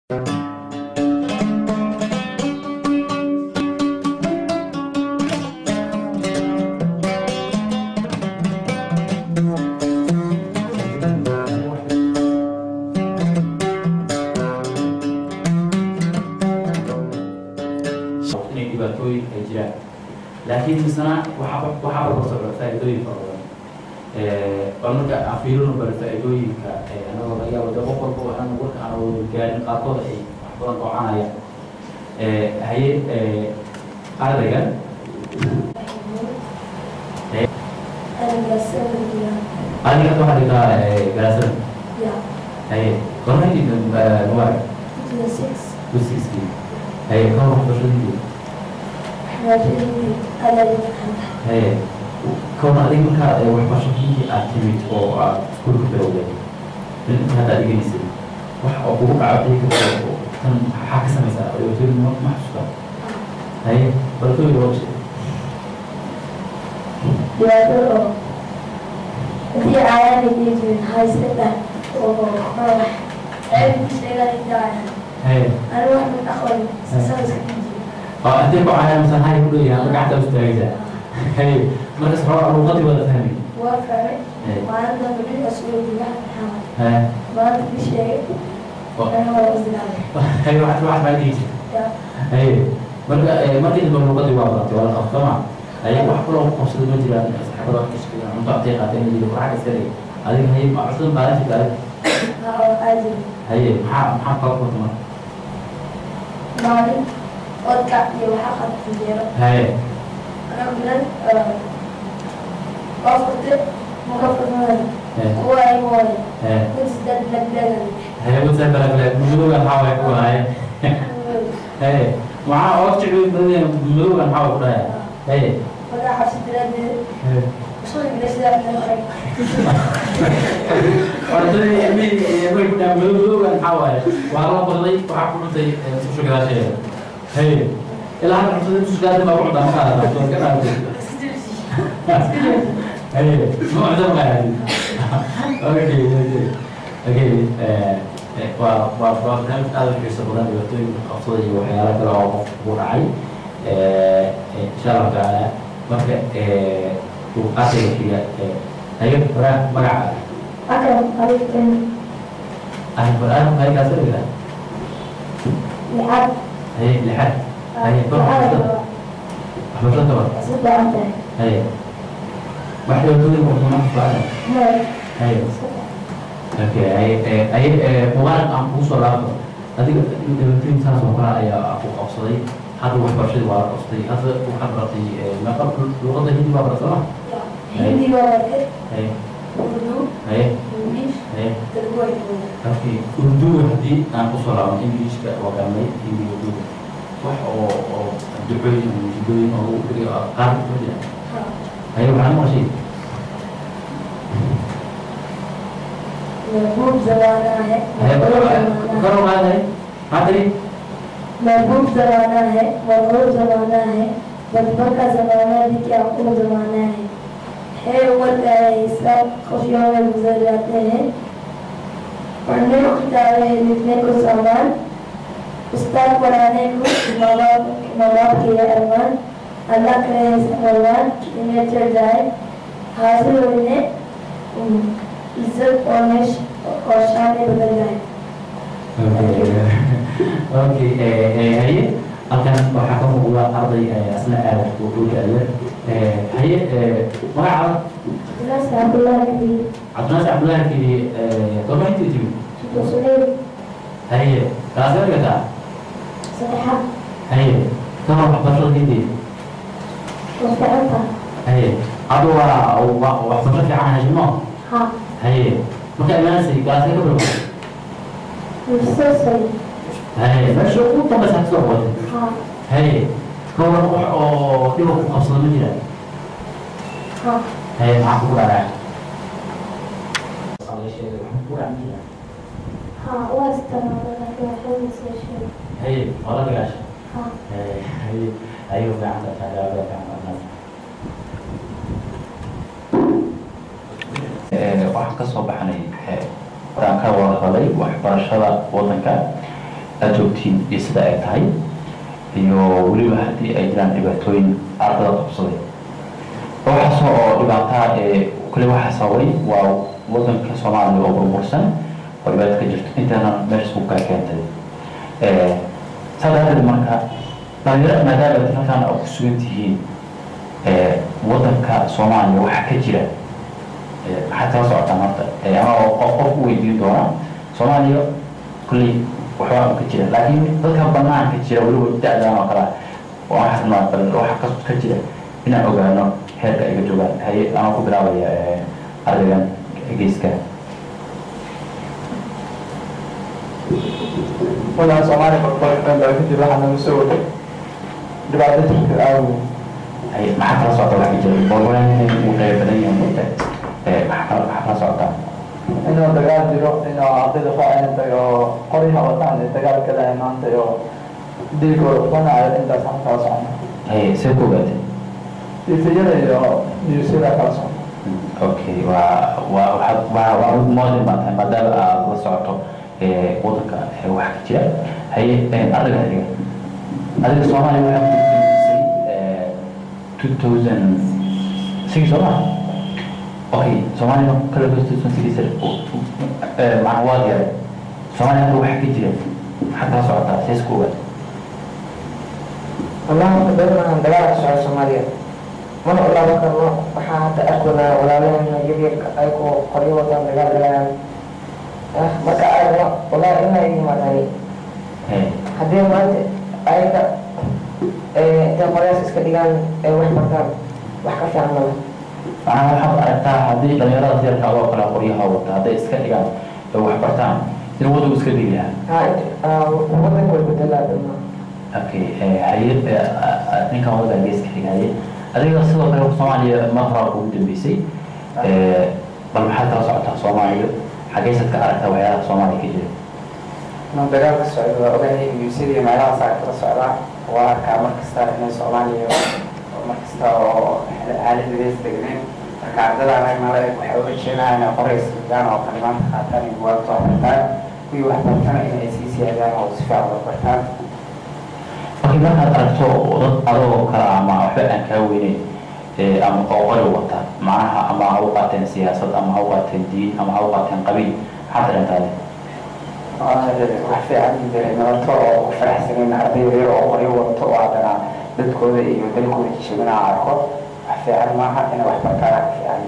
لكن مثلا وحاب برضه فائدوين فرضاً قلنا كأفيرون بالفائدوين كأنا وغير وده بقول هو أنا نقول أنا وجان قاطع إيه أحضر طعنا هي هذا رجال أنا كده واحد كده جالسين هي قلنا دي نوع 26 هي كم واحد بشرين هي كون أديك كا وحشتي أكتيفيت أو سكول كبيرة من هذا اللي يصير وأبوك عبدي كان حاجة سمسة يقول ما محسوسة هي برضو يروح يا في عيال يجي من هاي سنة وراح عيب يشتغل يدعي أنا واحد من أخواني سوي أنت بعيا مثلا هاي كله يعني قاعدة مستعجلة هاي ما تسمع اللغة ولا فهمي وافهم وأنا بدي أسوي بيها ما أدري شيء أنا ولا أزداد هاي واحد ما يجي هاي ما كده باللغة ولا خفّمة هاي واحد كله قصدي ما ترى حضرتك كشكل عم تعطي قاتين اللي راح يسري هذه هي أصلاً بعرف كذا هاي محقق كمان مالي أذكر يوحى خدمة هاي أنا من قفت مقفل هو أي موي مستد لك هاي مستد لك ملوك الحوا يكون هاي مع وقت ملوك الحوا كلها هاي ولا حسيت لك شو يجلس لك أردني يمي كنا ملوك الحوا والله بغلي وحقول تي شو كذا شيء هاي إلا هذا حصل مش قادر ما بعد ما هذا دكتور كذا هاي مو عندهم غير أوكي وبرنامج هذا في سبوران بيعطي أفضل وحياة كلا وراعي إن شاء الله تعالى مركب وقاسي فيها هاي برا مرة أكرم عليك القرآن هاي كاسر كذا لحد هاي لحد هاي برا أحمد الله تبارك أصدق أنت هاي واحد يقول لي مهمة فعلا هاي اوكي اي مبارك aan ku soo laabto adiga intii taas oo kala ayaa aku qabsaday hadda wax barashada waa qabsaday hadda waxaan bartay ma qabto luqadda hindi waa bartay hindi waa bartay urdu english okay urdu hadii aan ku soo laabto englishka waa gamay hindi urdu wax oo ducooyin oo u dhigay qaar ku jira hay waxaan maqashay महबूब ज़माना है करो बात है हाँ तेरी महबूब ज़माना है मरहूब ज़माना है बचपन का ज़माना भी क्या खूब ज़माना है उम्र का हिस्सा खुशियों में गुजर जाते हैं पढ़ने को किताबें हैं लिखने को सामान उस्ताद पढ़ाने को माँ बाप के अरमान अल्लाह करे भगवान इन्हें चढ़ जाए हासिल होने इज्जत और शान में बदल जाए اوكي هي أكان بحكم هو أرضي أثناء وجود هي ما عرف عبد الله كذي عبد الله كذي طبعا أنت تجيب هي كاسر كذا صحيحة هي كم بشر كذي وفعلتها هي أدوى وحصل في عنها جماعة ها هي مكان ناسي كاسر كبر مستوصل هي بس شو طب بس هتسوي هي كون روح أو تبغى خاصة من جد هي معك ولا هي ولا بلاش هي أيوة عندك هذا عندك waxaan ka soo baxnay quraanka wada hadlay waxbarashada wadanka أجوبتين يسدا أكتاي iyo weliba haddii ay jiraan dhibaatooyin ardada qabsaday waxa soo dhibaataa kale waxa sababay waa wadanka Soomaaliya oo burbursan oo dhibaato ka jirto intana meesha ku keentay saddex marka dhalinyarada maadaama halkan ay ku sugan yihiin wadanka Soomaaliya waxa ka jira maxaa ka socota marka ama qof weydiin doona Soomaaliya kulli waxaa ka jira laakiin dadka banaanka jira waliba da'daan oo kala waxa ma bal waxa ka jira inaan ogaano heerka ay joogaan hay aan ku bilaabaya ardaydan geeska wala Soomaaliya barbarkan ka jira waxaan soo waday dhibaato jirta aawo hay maxaa ka socota waxa jira boqolaan uu qeybadan yahay maxaa ka socota inuu dagaal jiro inuu ardayda faa'iido oo qoriga wataan dagaal kala imaanta oo diigooda qanaacay intaas aan ka socno see ku gaadhay ifiyada iyo niyuusyada kala socno okay waa modern maanta maadaama aad la socoto wadanka wax ka jira hay adiga Soomaaliya waxaa ku dhintay 2006 Soomaaliya okay Soomaaliya kala goostay sidii macluumaad yar Soomaaliya waxa ka jira xataa socota seeskuga والله قدرنا ندلع على الصومالية من الله وكرنا وحتى أكونا ولا لنا جبير أيكو قريبا ندلع لنا ما كأنا ولا إنا يجمع ثاني هذه ما أيك تقريبا إسكتيجان واحد مكان وحكي عنه أنا حاب أرتاح هذه الرياضة زي الحلوة كلا قريها وقت هذا إسكتيجان واحد برتان الوضوء إسكتيجان وضوء كل بدلة بالما اوكي حيد ninka wada geeska xigay adiga sidoo kale Soomaaliya ma hore ugu dambeysay bal maxaa ka socota Soomaaliya xageysad ka aragtaa waxyaalaha Soomaaliya ka jira ma dagaalka socdo ogahay niyuusyada meelaha saarka socda waa ka markasta in Soomaaliya markasta oo xaaladdeeda degan marka ardada anaga waxay u jeedaan qoraysigan oo kalimaad qaataan iyo waa tooxtaan kuwii wax bartana inay sii siyaadaan oo si fiican u bartaan markii markaad aragto dad adoo kala ama waxba aan kaa weyneyn ama oo qori wata macnaha ama ha u qaateen siyaasad ama ha u qaateen diin ama ha u qaateen qabiil maxaa dareentaade wax fiican dareemato oo ku faraxsanayn ardayda yar oo qori wato oo haddana dadkooda iyo dalkooda jishimina arko wax fiican maaha inay wax bartaan fiican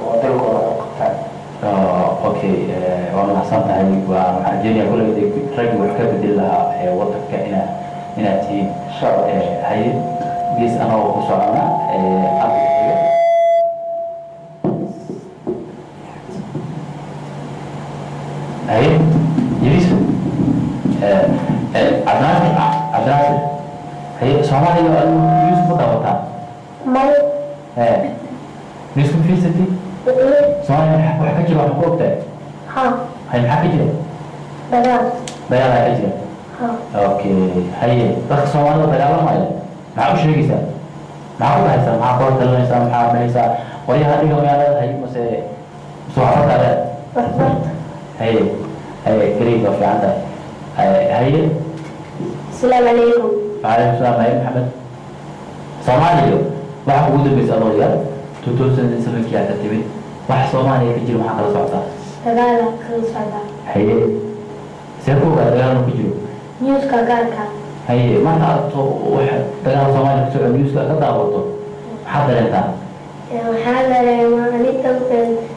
oo dalkooda u qabtaan okay waa mahadsan tahay waxaan rajeynayaa kulligii raggi wax ka bedeli lahaa wadanka inaad tihiin hay gees anagoo ku socona hay yirisu عبدالناصر هي Soomaaliya news ku daawata may news ku fiirsatay Soomaaliya waxa ka jira wax ku ogtahay ha hay maxaa ka jira dagaal ka jira okay hay dadka Soomaaliya dagaalamaya maxaa u sheegaysaa maxaa ku haysaa maxaa ku talinaysaa maxaa haysaa qoryaha dhiga magaalada hay mase suuxada hay كريم في عندك هي السلام عليكم وعليكم السلام عليكم محمد صوماليا واحد وجود بيسألويا توتوسن سمك يا كتبي واحد صوماليا كجيل محل كلا صعدا دجالا كلا صعدا هي سيركو دجالا كجيل نيوز كاكا هي ما تعرفوا واحد دجالا صوماليا كسر نيوز كذا برضو حاضر انت حاضر ما نيتم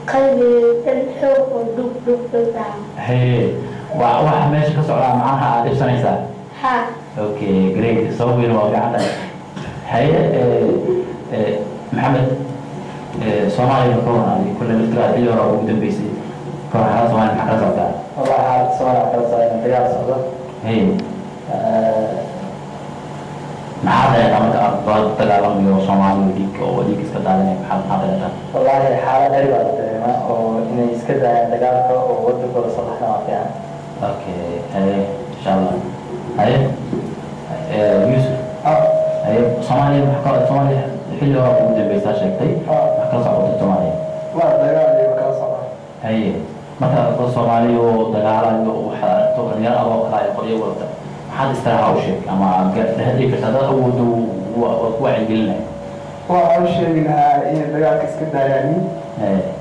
قلبي الحب ودق دق دق هي واحد ماشي كسر معاها ألف سنة ها اوكي جريت صوبي نوقع عندك هي محمد صومالي كورونا كل الفترة اللي ورا وجود بيسي كورونا صومالي محل صعدة والله حال صومالي حال صعدة تجار صعدة هي ما حدا يعمل أربعة تجارب من صومالي وديك استدعاني محل حدا يعمل والله حالة غريبة ما أو إنه يسكت تجارب وودك ولا صلحنا ما فيها اوكي ان شاء الله هاي يوسف هاي صومالي محكمة صومالي حلوة وجود بيسا شكتي محكمة صعبة صومالي ما تجارب يبقى صعبة هاي marka dad Soomaaliya oo dagaalayo waxa aragto dhalinyaro adoo kale ay qoryo wada maxaad istiraha u sheeg ama dhexdii ka dad awood waa ku wacyigelinay waa u sheegi lahaa in dagaalka iska daayaan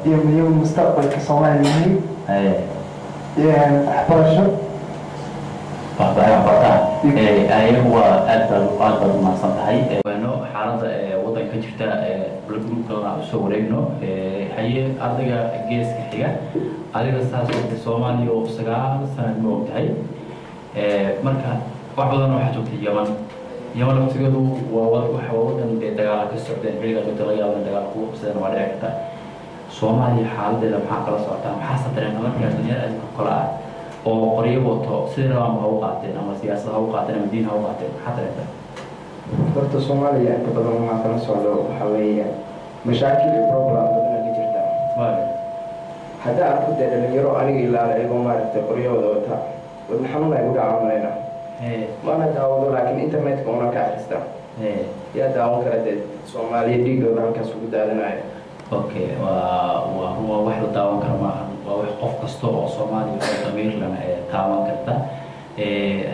iyo miyo mustaqbalka Soomaaliya waxbarasho ayagu waa aad baad umahadsan tahay waano xaaladda waddanka ka jirta gruubkana usoo wareegno haye ardayga geeska xiga adiga saas oo Soomaaliya oo 9 sano ma ogtahay marka wax badan waxaa joogtay Yaman laftigeedu waa waddan dagaal ka socdeen xilliga laga yaabo dagaal ku qabsadeen waa dhici karta Soomaaliya xaaladdeeda maxaa kala socotaa maxaa sadareen markaa dunyada aad ku kala oo qoryo wato sida ama ha u qaateen ama siyaasad ha u qaateen ama diin ha u qaateen maxaa dareenta horta Soomaaliya inta badan waxaa kala socdo waxaa weeye mashaakil iyo problem badan ka jirta hadda aad ku dee dhalinyaro aniga ilaa ayagoo maaragtay qoryahooda wata wadna xanuun ay u dhacaamayna mana daawado laakiin internetka una ka akhrista yaa daawan kara dee Soomaaliya dhiigooda halkaas ugu daadanaya okay waa wax la daawan karo maaha waa wax qof kasta oo Soomaaliya oo damiir lana taaban karta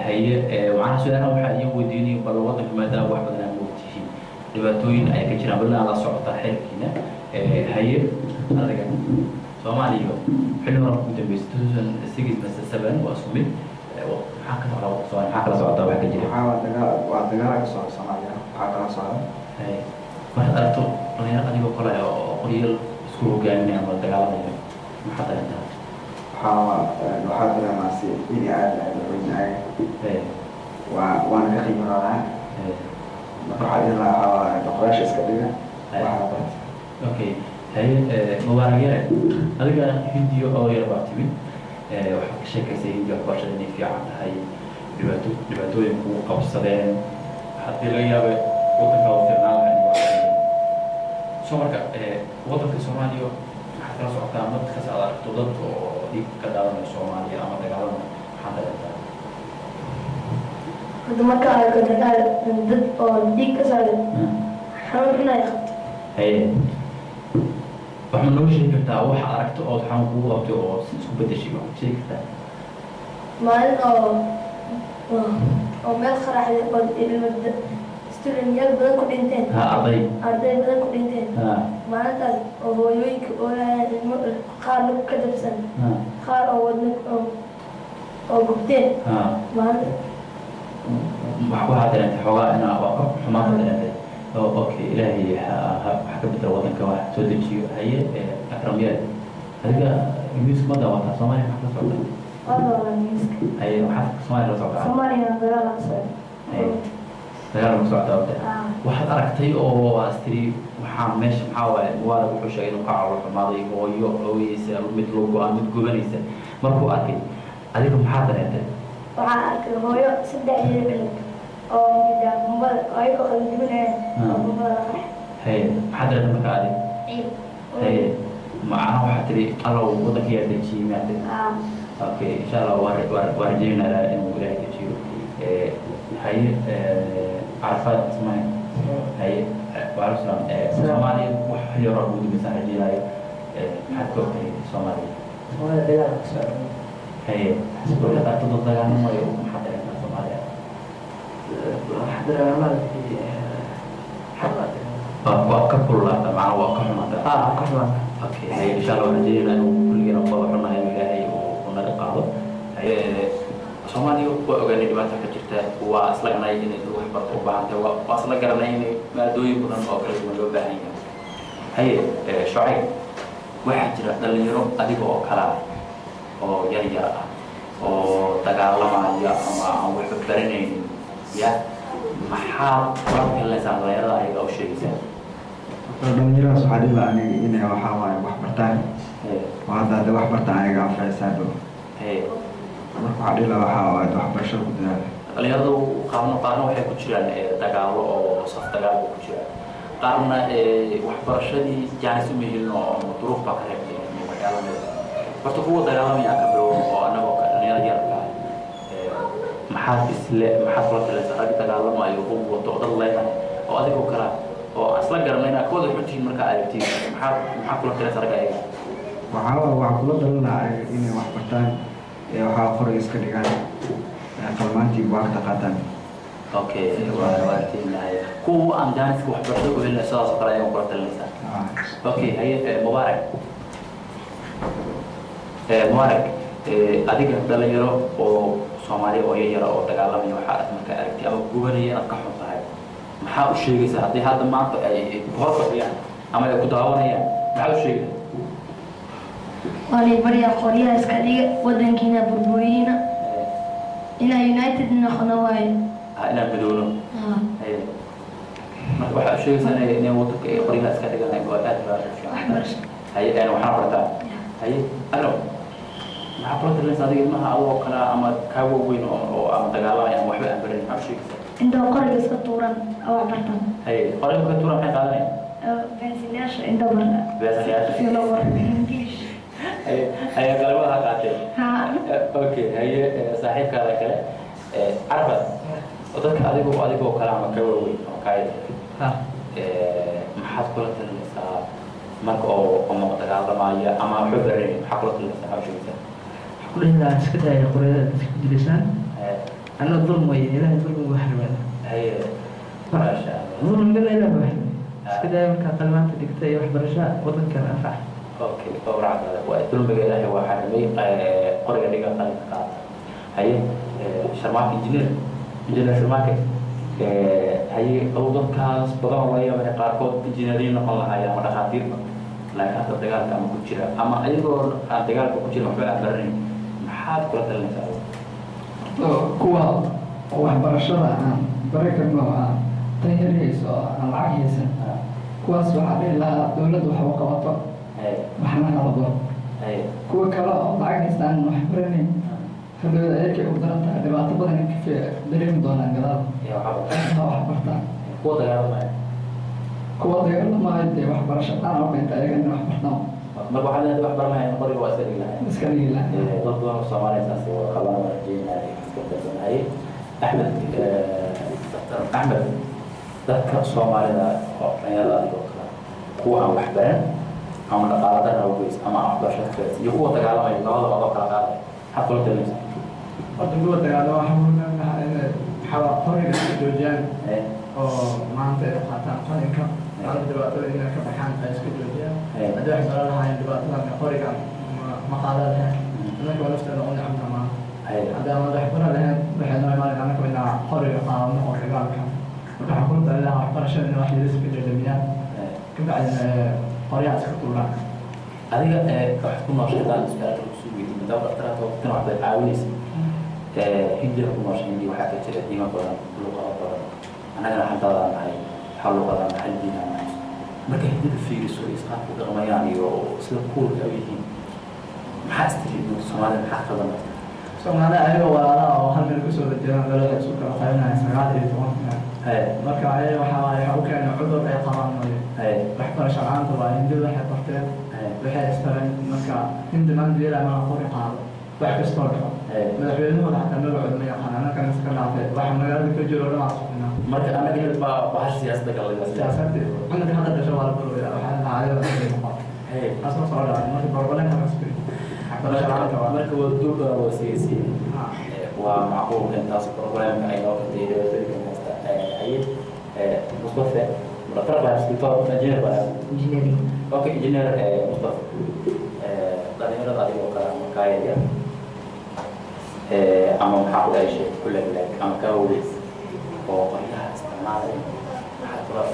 haye waxaan su'aalaha waxaa iyo weydiinay bal waddanka maadaama wax badan aad ogtihiin dhibaatooyin ay ka jiraan bal la socota xeerkiina haye adiga Soomaaliya xilli hore ku dambeysay 2006 waa sumid maxaa ka socda Soomaaliya maxaa kala socda wax ka jira waa dagaal ka socda Soomaaliya waxaa kala socda marka aragto dhalinyaro adigoo kale oo qoryal isku hogaaminaya ama dagaalamaya maxaa dareenta waxaa dareemaa si in aad weynaay waana ka qiimadaa waxaa ilaa boqoraasha iska dhiga okay haye mubaarak yare adiga hindiyo oo yar baa timid waxaad ka sheekaysay hindiyo waxbarashada inay fiican tahay dhibaatooyin kugu qabsadeen haddii laga yaabay waddanka oo fiicnaan lahayn soo marka waddanka Soomaaliya waxaa kala socotaa markaas aad aragto dad oo dhiig ka daadanaya Soomaaliya ama dagaalamaya maxaa dareenta hadda marka arko dagaal dad oo dhiig ka socda xanuun inay qabto haye wax ma noo sheegi kartaa waxa aragto oo xanuun kugu qabtay oo isku bedeshay wax sheegi kartaa maalin oo meel qaraxday oo ilmada student badan ku dhinteen arday badan ku dhinteen maalintaas oo hooyooyinka oolayaan ilmo qaar lug ka jabsan qaar oo wadna oo gubteen maalin waxaa dareentay xoogaa inaa waa ka xumaanta dareentay okay ilaahay wax ka bedel waddanka wax soo dejiyo haye akramyaad adiga ingiriiska ma daawataa Soomaaliya maxaa ka socda haye waxaad Soomaaliya la socdaa Soomaaliya dagaal ka socda dagaal ka socda waxaad aragtay oo astiri waxaa meesha maxaa waaye waa wuxuu sheegay inuu ka calo xumaaday hooyo hooyaysa mid loo go'aan mid gubanaysa markuu arkay adiga maxaa dareentay waxaa arkay hooyo 3 yeer oo mida mumbada ay ka qalbinayaan oo mumbada la qax haye maxaa dareentay markaa adiga haye macnaha waxaa tiri allow waddanka yaa dejiyey maanta okay insha Allah waa rajaynaa inuu ilaahay dejiyo haye عرفات اسمعي هي وعلى السلام Soomaaliya wax xilli hore ugu dambeysay rajaynaayo maxaad ka ogtahay Soomaaliya dagaal ka socda haye xisbooda dadka dagaalamayo maxaa dareemaa Soomaaliya waxaa dareemaa waa ka kululaata macnaha waa ka xumaata ka xumaata okay haye insha Allah rajaynaa inuu kulligeena qaba xunahay ilaahay uu naga qaado haye Soomaaliya waa ogaanay dhibaato ka jirta waa isla garanay in wax barto u baahan tahay waa isla garanay in maadooyin badan oo kala duwan loo baahan yahay haye Shucayb waxaa jira dhalinyaro adiga oo kala oo yar yar ah oo dagaalamaya ama aan wax baranaynin ya maxaa qoraalka la saarayada ayaga u sheegaysaa dhalinyaradaas waxaa dhihi lahaa aniga inay waxaa waaye wax bartaan oo hadda wax bartaan aniga anfacaysaado marka waxaa dhihi lahaa waxaa waaye waxbarashada ku dadaala dhalinyaradu qaarna waxay ku jiraan dagaalo oo saf dagaal ku jiraan qaarna waxbarashadii jaanis uma helin oo duruuf baa ka reebtay waxyaalaha horta kuwa dagaalamaya ka bilow oo anagoo dhalinyaro yarka maxaad kula talaysaa rag dagaalamayo hub wato dad leedahay oo adigoo kala oo isla garanayna kooda xuntiin markaa aragtiin maxaa kula talaysaa rag ayaga waxaa kula dalanaaya inay wax bartaan waxaa qoray iska dhigaan qalmaantii buugta qaataan. Okay, waa tiinay kuwa aan jaanis wax barto oo ilaa soo kale ay kula dalanaysa. Okay, hay Mubarak. Mubarak adiga dhalinyaro oo Soomaali oo yar oo dagaalamay waxa aad markaa aragtay ama gubanaya aad ka xun tahay. Maxaa u sheegaysaa haddii hadda maanta ay hor fadhiyaan ama ay ku daawanayaan maxaa u sheegaysaa wali bariya qoriya iska dhiga wadankiina burburiyina ina United noqono waayo ina midowno marka waxaa u sheegaysaa inay wadanka ay qoriya iska dhigaan ay aad waxaan bartaa alo maxaa kula talinaysaa adiga ilmaha adoo kale ama kaawo weyn oo aan dagaalamay ama waxba aan barin maxaa u sheegaysaa indoo qoriga iska tuuran oo bartan qoriga ka tuuran maxay qaadanayaan bensilaasha indoo barna bensilaasha si loo warno English هي قلبها قاتل اوكي هي صاحبك هذا كله عرفت وذلك adigu kalaama ka weyn oo kaay maxaad kula talinaysaa marka oo dagaalamaya ama xubareey maxaa kula talinaysaa hawshiisa كلنا سكتها يا قرية جلسان أنا ظلم ويا لا ظلم واحد ما شاء الله ظلم قلنا لا واحد سكتها يوم كان قلمات دكتور واحد برشا وطن كان أنفع اوكي طبعا وأتلون بجلاله وحرمي قرية اللي قال قال هي شرماك إنجنير شرماك هي أوضح كاس بدون ويا من قاركود إنجنيرين نقول هاي أما دخاتير لكن هذا الدجال كم كتير أما أيضا الدجال كتير محبة برني محاد كرة النساء كوا واحد برشا بريك النوع تهريس العكس كواس واحد لا دولة وحوقات محمد رضا كوا كلا عاجزان محبرني هذا ذلك قدرت على بعض بدن كيف دريم دون انقلاب يا حبيبي حبرتان كوا دجال ما يدي وحبر شطان أو بنت أيقن وحبرتان ما بعد هذا وحبر ما ينقل واسر الله مسكين الله ضد الصومالي أساسي وخلاص جينا كتبنا هاي أحمد ذكر الصومالي ذا يلا هو عم وحبرن أما القارة أو بيس أما أحضر شخص يقوى تقالما يقوى وضع قرار حقول تلمس قدوا تقالوا حملنا حوا قرية الجوجان أو ما أنت حتى قرية كم أنا دلوقتي إنك كبحان في الجوجان أدري حصل لها هاي دلوقتي لما قرية مقالة لها أنا كمان نفس اللي قلنا عمنا ما هذا ما رح يقول لها بحنا ما أنا كنا قرية قام أو رجال كم وراح أقول لها أحضر شيء إنه واحد يدرس في الجوجان كم بعد قرية سكتورة هذه راح تكون نشاطات سؤالات الرسوبية من دولة ترى تكون عبد العاونيس هندي راح تكون نشاطين وحاجة كذا ديما قرآن لغة أنا راح أنتظر معي حول لغة محل دينا معي مركز هندي في السوري صار وقرما يعني وصير كول قويين محاستري من الصومال محاكة ضمن Soomaalida ayaga walaalaha oo hal meel ku soo badiyaan dalada isku kala qaybinaya 19 marka ayaga waxa u keenay cudur ay qabaan waxbarasho la'aanta waa hindida waxay barteen waxay istareen marka hindi maan diiraa ma qori qaado wax kastoo dhaco madaxweynuhu xataa magacooda ma yaqaan anaka iska dhaafay waxa magaalada ka jiro lama aqoonina marka anaga baa siyaasadda kala siyaasadda anaga hadda dhasho waa la barooya waxa la caadada asma soo dhaafay marka barbalanka rasmi marka wadduur waa siyaasi waa macquul intaas programka ay loo qeybiyay dadka ay Mustafa مدرب سكتور انجينير اوكي انجينير مصطفى دانيال هذه وكاله مكايا اما محاول اي شيء كل لك اما كاوليس وقيها استعمال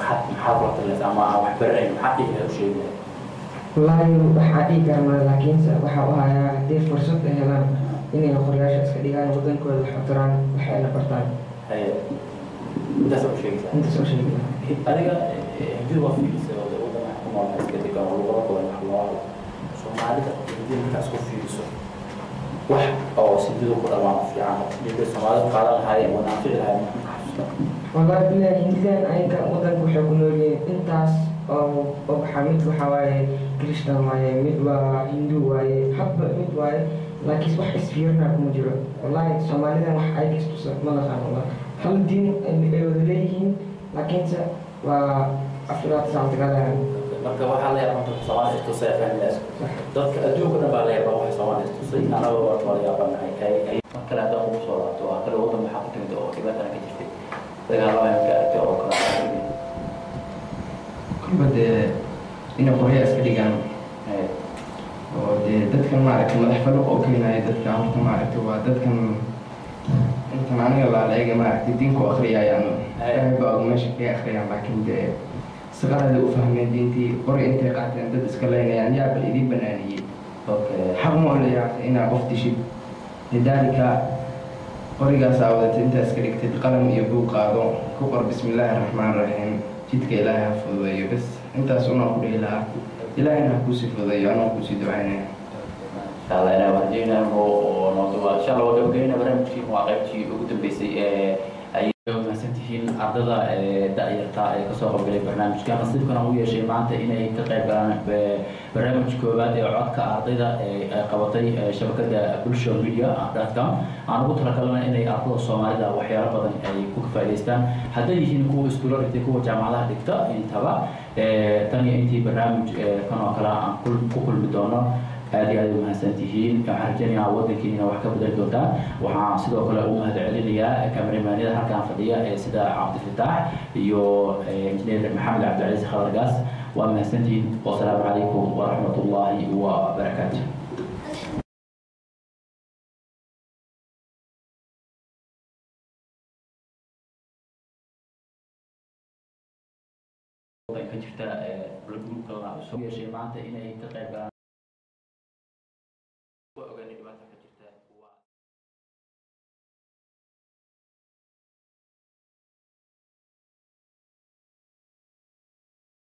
حتى محاولة اما وحبرين حقي شيء والله waxaa garma laakiin waxa uu hayaa hadii fursad ay helaan inay qoryaasha iska dhigaan wadankooda wax xiraan waxay la bartaan انت سو شيء adiga hadii waa fiilis oo wadana xukuumada iska dhigan oo lagu qoro wax Soomaalida hadii markaas ku fiiriso wax oo sidoo ku dhawaan fiican midda Soomaalida qaadan lahaayeen wanaafic lahaayeen والله بالله هنديان أيضا وضعك وحكوني إنتاس أو حميد وحواي كريستيان واي مدوا هندو واي حب مدواي لكن واحد سفيرنا كمجرا والله سومالينا واحد أيكس تصير ما خان والله هل الدين اللي يودليهين لكن و أفراد ساعات كذا marka waxaa la yaabaa dadka Soomaaliya istusay fahmayso dadka adduunka dhan baa la yaabaa waxa Soomaaliya istusay anagoo waa la yaabanahay ay marka la hadda ugu soo laabto waa kala wadan maxaa ku timid oo dhibaatana ka jirtay dagaalada ka aragtay oo kala kulba dee inay qorya iska dhigaan oo dee dadkan maaragtay madax faluq oo keenaya dadka horta maaragtay waa dadkan intan aniga laaleega maaragtay diinku akhriyayaan baa og meesha kaga akhriyaan laakiin dee siqarada u fahmeen diintii qori intay qaateen dad iska leynayaan yaa bal idin banaaniyey xaq ma oleeyaata inaa qof dishid lidaalika qorigaas aa wadatay intaa iska dhigtid qalam iyo buug qaado ku qor bismillaahi raxmaan raxiim jidka ilaahay ha fududeeyo bas intaas unaa ku dhihi lahaa ilaahayna ha kuusii fududeeyo anoo kuusii ducaynaya inshallah ina warjeyna oo noqdo inshallah wada ogeyna barnaamijkii waa qaybtii ugu dambeysay ay mahadsantihiin ardada da'yarta ee kasoo qaybgalay barnaamijka nasiibkana u yeeshay maanta inay ka qayb galaan barnaamij koowaad ee codka ardayda ay qabatay shabakada bulsho media.com aan ugu talagalnay inay ardada Soomaalida waxyaalo badan ay ku faa'iideystaan hadday yihiin kuwa iskuulada dhigtay kuwa jaamacadaha dhigta intaba tan iyo intii barnaamij kan oo kale aan ku kulmi doono aad iyo aad u mahadsantihiin waxaan rajaynayaa waddankiina wax ka bedeli doontaan waxaan sidoo kale u mahadcelinayaa kameramaanada halkaan fadhiya ee sida Cabdifataax iyo injineer Maxamed Cabdicasiis Khadargaas waa mahadsantihiin wasalaamu calaykum waraxmatullaahi wabarakaatuh ka jirta gruubka soo yeeshay maanta inay ka qayb galaan